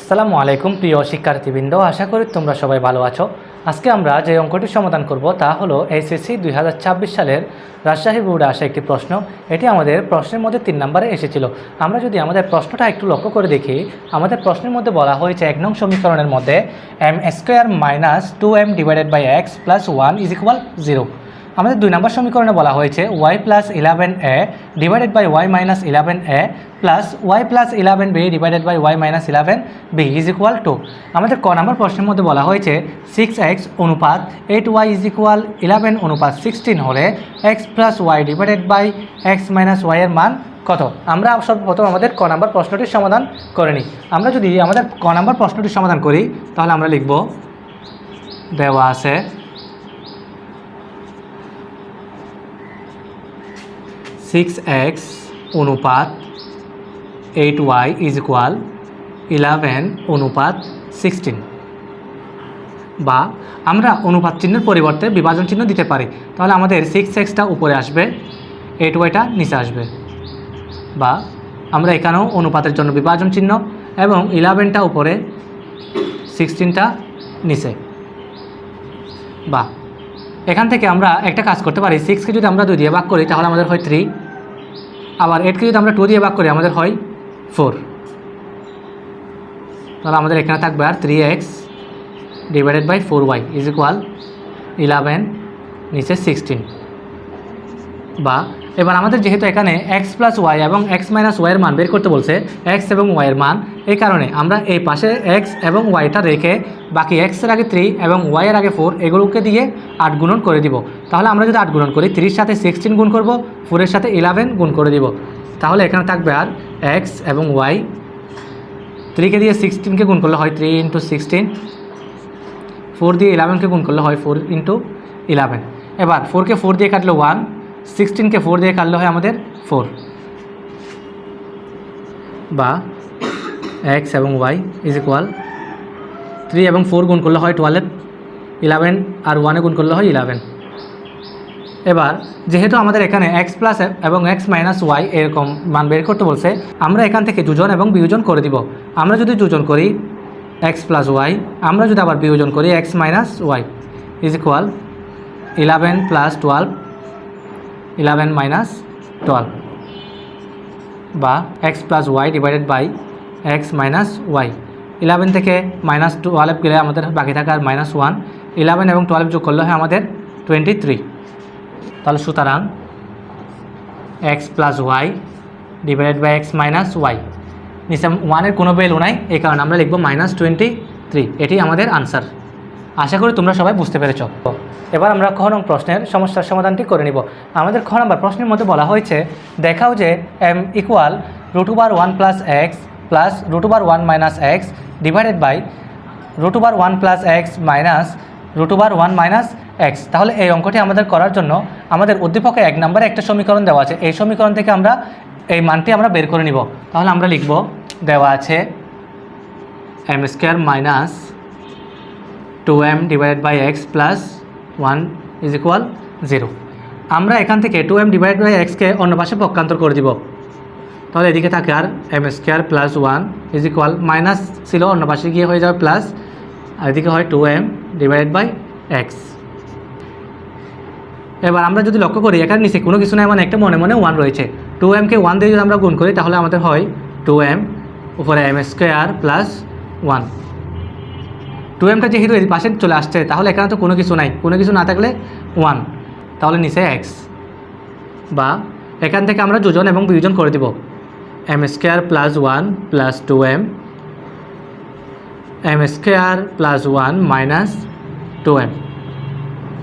আসসালামু আলাইকুম প্রিয় শিক্ষার্থীবৃন্দ, আশা করি তোমরা সবাই ভালো আছো। আজকে আমরা যে অঙ্কটি সমাধান করব তা হলো এসএসসি 2026 সালের রাজশাহী বোর্ডে আসা একটি প্রশ্ন। এটি আমাদের প্রশ্নের মধ্যে 3 নম্বরে এসেছিল। আমরা যদি আমাদের প্রশ্নটা একটু লক্ষ্য করে দেখি, আমাদের প্রশ্নের মধ্যে বলা হয়েছে 1 নং সমীকরণের মধ্যে m² - 2m / x + 1 = 0। আমাদের 2 নম্বর সমীকরণে বলা হয়েছে y + 11a / y - 11a + y + 11b / y - 11b = 2। আমাদের ক নম্বর প্রশ্নের মধ্যে বলা হয়েছে 6x অনুপাত 8y = 11 অনুপাত 16 হলে x + y / x - y এর মান কত। আমরা সর্বপ্রথম আমাদের ক নম্বর প্রশ্নটির সমাধান করে নিই। আমরা যদি আমাদের ক নম্বর প্রশ্নটির সমাধান করি তাহলে আমরা লিখব, দেওয়া আছে 6x অনুপাত 8y = 11 অনুপাত 16, বা আমরা অনুপাত চিহ্নের পরিবর্তে বিভাজন চিহ্ন দিতে পারি। তাহলে আমাদের 6xটা উপরে আসবে, 8yটা নিচে আসবে, বা আমরা এখানেও অনুপাতের জন্য বিভাজন চিহ্ন এবং 11টা উপরে 16টা নিচে। বা এখান থেকে আমরা একটা কাজ করতে পারি, 6কে যদি আমরা 2 দিয়ে ভাগ করি তাহলে আমাদের হয় 3, আবার 8কে যদি আমরা 2 দিয়ে ভাগ করি আমাদের হয় 4। তাহলে আমাদের এখানে থাকবে আর 3x / 4y = 11 নিচে 16। বা এবার আমাদের যেহেতু এখানে x + y এবং x - y এর মান বের করতে বলছে, x এবং y এর মান, এই কারণে আমরা এই পাশে x এবং yটা রেখে বাকি x এর আগে 3 এবং y এর আগে 4 এগুলোকে দিয়ে 8 গুণন করে দিব। তাহলে আমরা যদি 8 গুণন করি, 3 এর সাথে 16 গুণ করব, 4 এর সাথে 11 গুণ করে দিব। তাহলে এখানে থাকবে আর x এবং y। 3কে দিয়ে 16কে গুণ করলে হয় 3 × 16, 4 দিয়ে 11কে গুণ করলে হয় 4 × 11। এবার 4কে 4 দিয়ে কাটলে 1, 16কে 4 দিয়ে কাটলে হয় আমাদের 4। বা x এবং y = 3 এবং 4 গুণ করলে হয় 12, 11 আর 1 গুণ করলে হয় 11। এবার যেহেতু আমাদের এখানে x প্লাস এবং x মাইনাস y এরকম মান বের করতে বলছে, আমরা এখান থেকে যোজন এবং বিয়োজন করে দিব। আমরা যদি যোজন করি x প্লাস y, আমরা যদি আবার বিয়োজন করি x minus y = 11 plus 12, 11 minus 12, বা x plus y / x minus y। 11 থেকে -12 গেলে আমাদের বাকি থাকে আর -1, 11 এবং 12 যোগ করলে হয় আমাদের 23। তাহলে সুতরাং x plus y / x minus y, নিচে 1-এর কোনো ভ্যালু নাই, এই কারণে আমরা লিখব -23। এটি আমাদের আনসার। আশা করি তোমরা সবাই বুঝতে পেরেছ। এবার আমরা খ নং প্রশ্নের সমস্যার সমাধানটি করে নিব। আমাদের খ নম্বর প্রশ্নের মধ্যে বলা হয়েছে, দেখাও যে m = √1 + x + √1 - x / √1 + x - √1 - x। তাহলে এই অঙ্কটি আমাদের করার জন্য আমাদের উদ্দীপকে 1 নম্বরে একটা সমীকরণ দেওয়া আছে। এই সমীকরণ থেকে আমরা এই মানটি আমরা বের করে নিব। তাহলে আমরা লিখব, দেওয়া আছে m² - 2m / x + 1 = 0। আমরা এখান থেকে 2m / x-কে অন্য পাশে পক্ষান্তর করে দিব। তাহলে এদিকে থাকে আর m² + 1 = মাইনাস ছিল, অন্য পাশে গিয়ে হয়ে যাবে প্লাস, আর এদিকে হয় 2m / x। এবার আমরা যদি লক্ষ্য করি এখানে নিচে কোনো কিছু নাই, মানে একটা মনে মনে 1 রয়েছে। 2mকে 1 দিয়ে যদি আমরা গুণ করি তাহলে আমাদের হয় 2m উপরে m² + 1। 2mটা যেহেতু এই পাশে চলে আসছে তাহলে এখানে তো কোনো কিছু নাই, কোনো কিছু না থাকলে 1, তাহলে নিচে x। বা এখান থেকে আমরা যোজন এবং বিয়োজন করে দিব, m² + 1 + 2m, m² + 1 - 2m।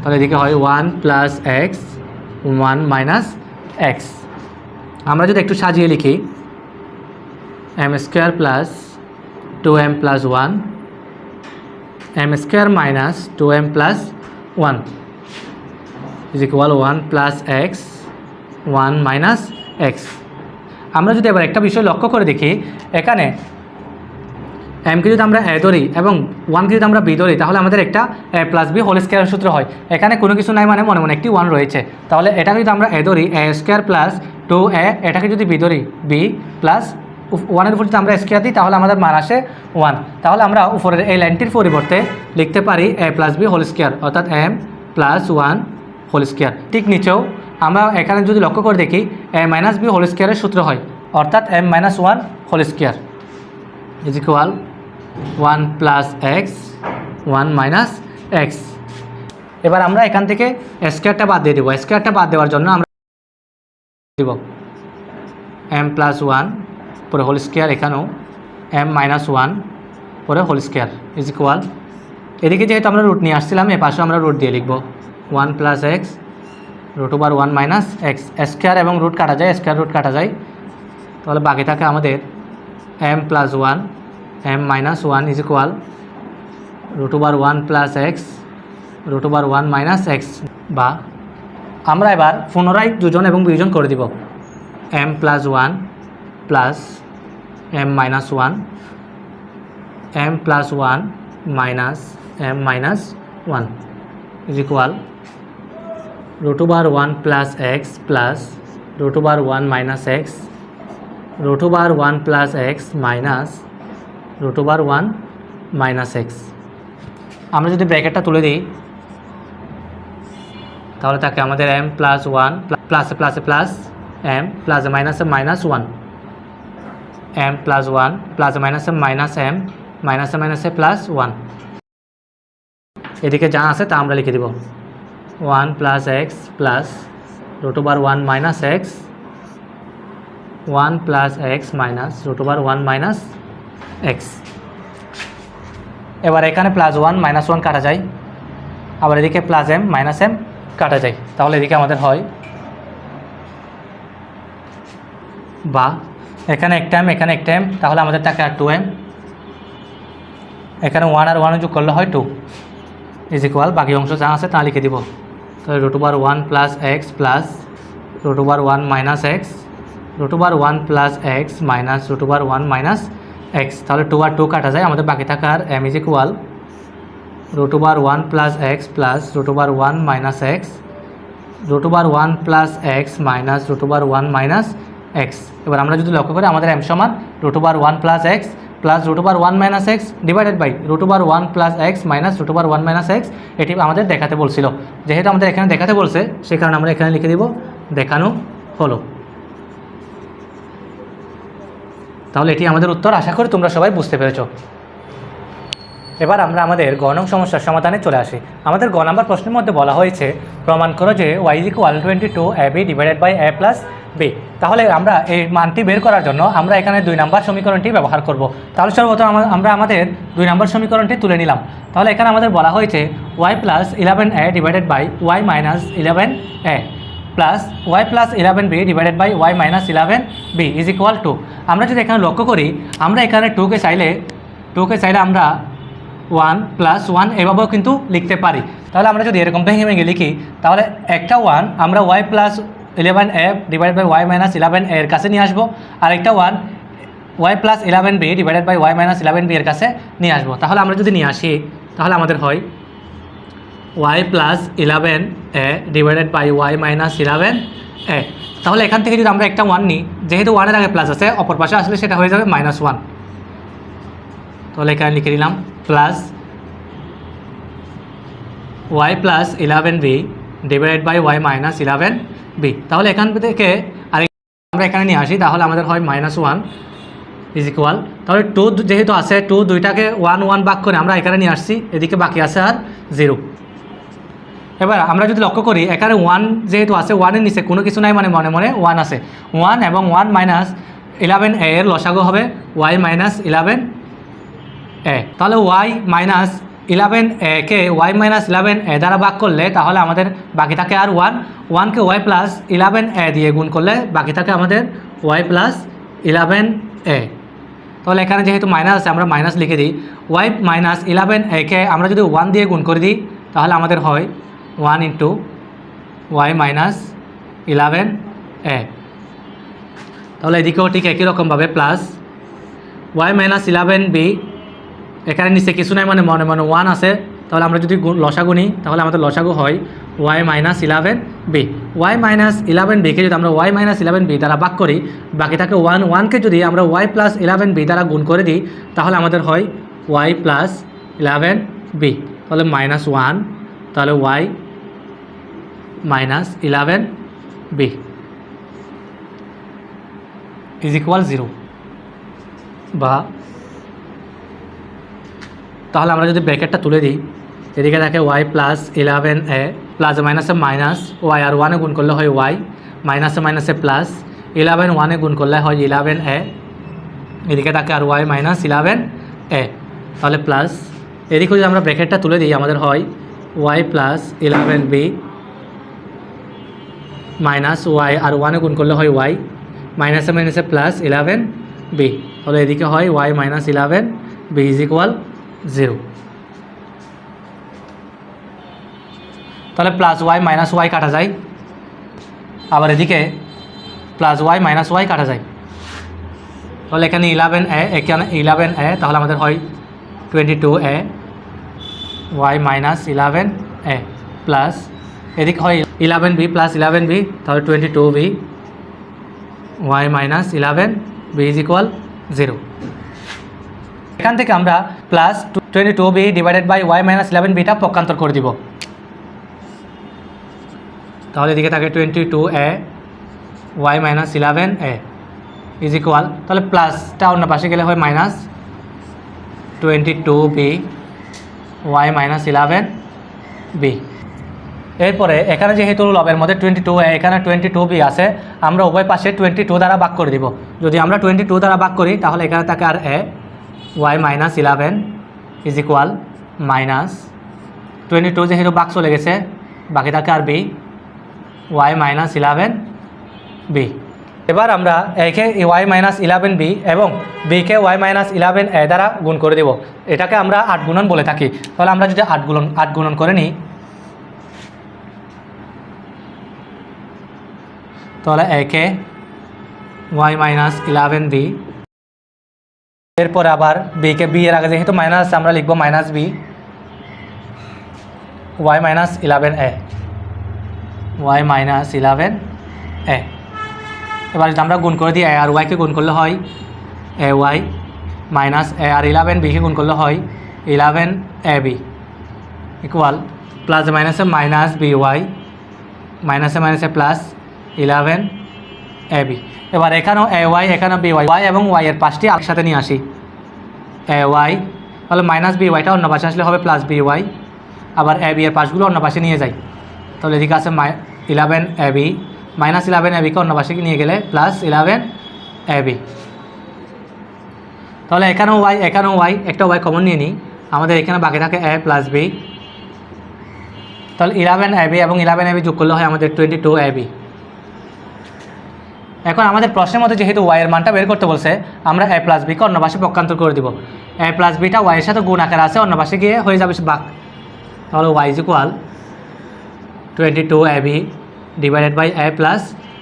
তাহলে এদিকে হয় 1 + x 1 - x। আমরা যদি একটু সাজিয়ে লিখি, m² + 2m + 1, m² - 2m + 1 = 1 + x 1 - x। আমরা যদি এবার একটা বিষয় লক্ষ্য করে দেখি, এখানে m কে যদি আমরা a ধরি এবং 1কে যদি আমরা b ধরি তাহলে আমাদের একটা a + b হোল স্কয়ার সূত্র হয়। এখানে কোনো কিছু নাই, মানে মনে মনে একটি 1 রয়েছে। তাহলে এটাকে যদি আমরা a ধরি a² + 2a, এটাকে যদি b ধরি b + ওয়ানের উপর যদি আমরা স্কোয়ার দিই তাহলে আমাদের মান আসে 1। তাহলে আমরা উপরের এই লাইনটির পরিবর্তে লিখতে পারি a plus B whole square, অর্থাৎ m প্লাস 1 হোল স্কোয়ার। ঠিক নিচেও আমরা এখানে যদি লক্ষ্য করে দেখি a মাইনাস বি হোল স্কোয়ারের সূত্র হয়, অর্থাৎ m minus 1 whole square is equal 1 plus x 1 minus x. এবার আমরা এখান থেকে স্কোয়ারটা বাদ দিয়ে দেবো। স্কোয়ারটা বাদ দেওয়ার জন্য আমরা দেব m প্লাস 1 পরে হোল স্কোয়ার, এখানেও m মাইনাস 1 পরে হোল স্কোয়ার ইজ ইকুয়াল, এদিকে যেহেতু আমরা রুট নিয়ে আসছিলাম এ পাশে আমরা রুট দিয়ে লিখব 1 plus x root over 1 minus x. Square এবং রুট কাটা যায়, স্কোয়ার রুট কাটা যায়, তাহলে বাকি থাকে আমাদের m plus 1 m minus 1 is equal root over 1 plus x root over 1 minus x. বা আমরা এবার পুনরায় দুজন এবং বিয়োজন করে দিব m plus 1 plus m minus 1 m plus 1 minus m minus 1 is equal root over 1 plus x plus root over 1 minus x root over 1 plus x minus root over 1 minus x. আমরা যদি ব্র্যাকেটটা তুলে দিই তাহলে থাকে আমাদের m প্লাস 1 প্লাসে প্লাসে plus m প্লাসে মাইনাসে মাইনাস 1 m প্লাস 1 প্লাসে মাইনাসে মাইনাস m মাইনাসে মাইনাসে প্লাস 1। এদিকে যা আছে তা আমরা লিখে দিব 1 plus x plus root over 1 minus x 1 plus x minus root over 1 minus x. এবার এখানে প্লাস 1 মাইনাস 1 কাটা যায়, আবার এদিকে প্লাস m মাইনাস m কাটা যায়, তাহলে এদিকে আমাদের হয় বা এখানে একটা m এখানে একটা m, তাহলে আমাদের টাকা 2m, এখানে 1 আর 1 যোগ করলে হয় 2 ইজ ইকুয়াল বাকি অংশ যা আছে তা লিখে দিব। তাহলে root over 1 plus x plus root over 1 minus x root over 1 plus x minus root over 1 minus x. তাহলে 2 আর 2 কাটা যায়, আমাদের বাকি থাকা আর m is equal root over 1 plus x plus root over 1 minus x root over 1 plus x minus root over 1 minus x. এবার আমরা যদি লক্ষ্য করি আমাদের m সমান root over 1 plus x plus root over 1 minus x divided by root over 1 plus x minus root over 1 minus x. এটি আমাদের দেখাতে বলছিল, যেহেতু আমাদের এখানে দেখাতে বলছে সে কারণে আমরা এখানে লিখে দিব দেখানো হলো। তাহলে এটি আমাদের উত্তর, আশা করি তোমরা সবাই বুঝতে পেরেছো। এবার আমরা আমাদের গ নং সমস্যার সমাধানে চলে আসি। আমাদের গ নাম্বার প্রশ্নের মধ্যে বলা হয়েছে প্রমাণ করো যে y equal 22ab divided by a plus b। তাহলে আমরা এই মানটি বের করার জন্য আমরা এখানে 2 নম্বর সমীকরণটি ব্যবহার করব। তাহলে সর্বপ্রথম আমরা আমাদের 2 নম্বর সমীকরণটি তুলে নিলাম। তাহলে এখানে আমাদের বলা হয়েছে y plus 11a divided by y minus 11a plus y plus 11b divided by y minus 11b is equal two. আমরা যদি এখানে লক্ষ্য করি আমরা এখানে 2কে চাইলে আমরা 1 প্লাস 1 এভাবেও কিন্তু লিখতে পারি। তাহলে আমরা যদি এরকম ভেঙে ভেঙে লিখি তাহলে একটা 1 আমরা y plus 11a divided by y minus 11a এর কাছে নিয়ে আসবো, আর একটা 1 y plus 11b divided by y minus 11b এর কাছে নিয়ে আসবো। তাহলে আমরা যদি নিয়ে আসি তাহলে আমাদের হয় y plus 11a divided by y minus 11a। তাহলে এখান থেকে যদি আমরা একটা 1 নিই, যেহেতু 1 এর আগে প্লাস আছে অপর পাশে আসলে সেটা হয়ে যাবে মাইনাস 1। তাহলে এখানে লিখে দিলাম plus y plus 11b divided by y minus 11b। তাহলে এখান থেকে আর আমরা এখানে নিয়ে আসি তাহলে আমাদের হয় মাইনাস 1 ইজ ইকুয়াল, তাহলে 2 যেহেতু আছে 2 দুইটাকে 1 1 ভাগ করে আমরা এখানে নিয়ে আসছি, এদিকে বাকি আছে আর 0। এবার আমরা যদি লক্ষ্য করি এখানে 1 যেহেতু আছে 1 এর নিচে কোনো কিছু নাই, মানে মনে মনে 1 আছে। 1 এবং 1 মাইনাস 11a এর লসাগু হবে y মাইনাস 11a। তাহলে y মাইনাস 11a কে y মাইনাস 11a দ্বারা ভাগ করলে তাহলে আমাদের বাকি থাকে আর 1কে y প্লাস 11a দিয়ে গুণ করলে বাকি থাকে আমাদের y প্লাস 11a। তাহলে এখানে যেহেতু মাইনাস আছে আমরা মাইনাস লিখে দিই। y মাইনাস 11a কে আমরা যদি 1 দিয়ে গুণ করে দিই তাহলে আমাদের হয় 1 ইন্টু y মাইনাস 11a। তাহলে এদিকেও ঠিক একই রকমভাবে প্লাস y মাইনাস 11b, এখানে নিচে কিছু নাই মানে মনে মনে 1 আছে, তাহলে আমরা যদি লসাগু নিই তাহলে আমাদের লসাগু হয় Y minus 11b। Y minus 11bকে যদি আমরা ওয়াই মাইনাস 11b দ্বারা ভাগ করি, বাকি থাকে 1কে যদি আমরা ওয়াই প্লাস 11b দ্বারা গুণ করে দিই তাহলে আমাদের হয় ওয়াই প্লাস 11b। তাহলে -1, তাহলে Y minus 11b is equal 0। বা তাহলে আমরা যদি ব্র্যাকেটটা তুলে দিই, এদিকে থাকে ওয়াই প্লাস 11a প্লাস মাইনাসে মাইনাস ওয়াই আর 1-এ গুণ করলে হয় ওয়াই, মাইনাসে মাইনাসে প্লাস 11 1-এ গুণ করলে হয় 11a, এদিকে থাকে আর ওয়াই মাইনাস 11a, তাহলে প্লাস এদিকে যদি আমরা ব্র্যাকেটটা তুলে দিই আমাদের হয় Y plus 11b minus Y আর 1-এ গুণ করলে হয় ওয়াই, মাইনাসে মাইনাসে প্লাস 11b, তাহলে এদিকে হয় Y minus 11b is equal 0। তাহলে প্লাস ওয়াই মাইনাস ওয়াই কাটা যায়, আবার এদিকে প্লাস ওয়াই মাইনাস ওয়াই কাটা যায়। তাহলে এখানে 11a, এখানে 11a, তাহলে আমাদের হয় 22a Y minus 11a plus এদিকে হয় 11b প্লাস 11b, তাহলে 22b Y minus 11b is equal 0। এখান থেকে আমরা plus 22b divided by Y minus 11bটা পক্ষান্তর করে দিব। তাহলে এদিকে থাকে 22a Y minus 11a is equal, তাহলে প্লাসটা অন্য পাশে গেলে হয় minus 22b Y minus 11b। এরপরে এখানে যেহেতু লবের মধ্যে 22a, এখানে 22b আছে, আমরা উভয় পাশে 22 দ্বারা ভাগ করে দিব। যদি আমরা 22 দ্বারা ভাগ করি তাহলে এখানে থাকে আর a y minus 11 is equal minus 22 যেহেতু ভাগ চলে গেছে বাকি থাকে আর b ওয়াই মাইনাস 11b। এবার আমরা একে ওয়াই মাইনাস 11b এবং বিকে ওয়াই মাইনাস 11a দ্বারা গুণ করে দেব। এটাকে আমরা 8 গুণন বলে থাকি। তাহলে আমরা যদি 8 গুণন করে নিই তাহলে একে ওয়াই মাইনাস 11b, এরপর আবার বিকে বি এর আগে যেহেতু মাইনাস আমরা লিখব minus B y minus 11a y minus 11a। এবার যদি আমরা গুণ করে দিই এ আর ওয়াইকে গুণ করলে হয় এ ওয়াই মাইনাস এ আর 11bকে গুণ করলে হয় 11ab ইকুয়াল প্লাস মাইনাসে মাইনাস বি ওয়াই মাইনাসে মাইনাসে প্লাস 11ab। এবার এখানেও এ ওয়াই এখানেও বি ওয়াই এবং ওয়াই এর পাশটি একসাথে নিয়ে আসি এ ওয়াই, তাহলে মাইনাস বি ওয়াইটা অন্য পাশে আসলে হবে প্লাস বি ওয়াই, আবার এ বি এর পাশগুলো অন্য পাশে নিয়ে যাই। তাহলে এদিকে আছে 11ab মাইনাস 11abকে অন্য পাশে নিয়ে গেলে প্লাস 11ab। তাহলে এখানেও ওয়াই একটা ওয়াই কমন নিয়ে নিই, আমাদের এখানে বাকি থাকে a প্লাস বি, তাহলে 11ab এবং 11ab যোগ করলে হয় আমাদের 22ab। এখন আমাদের প্রশ্নের মধ্যে যেহেতু ওয়াই এর মানটা বের করতে বলছে আমরা a প্লাস বিকে অন্য পাশে পক্ষান্তর করে দিব। a প্লাস বিটা ওয়াই এর সাথে গুণ আকারে আছে, অন্য পাশে গিয়ে হয়ে যাবে ভাগ। তাহলে y is equal 22ab divided by a plus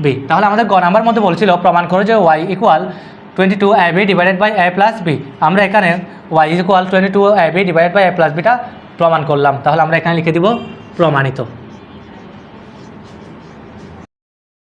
B. তাহলে আমাদের গ নাম্বার মধ্যে বলছিল প্রমাণ করে যে y equal 22ab divided by a plus B. আমরা এখানে y is equal 22ab divided by a plus বিটা প্রমাণ করলাম। তাহলে আমরা এখানে লিখে দিব প্রমাণিত।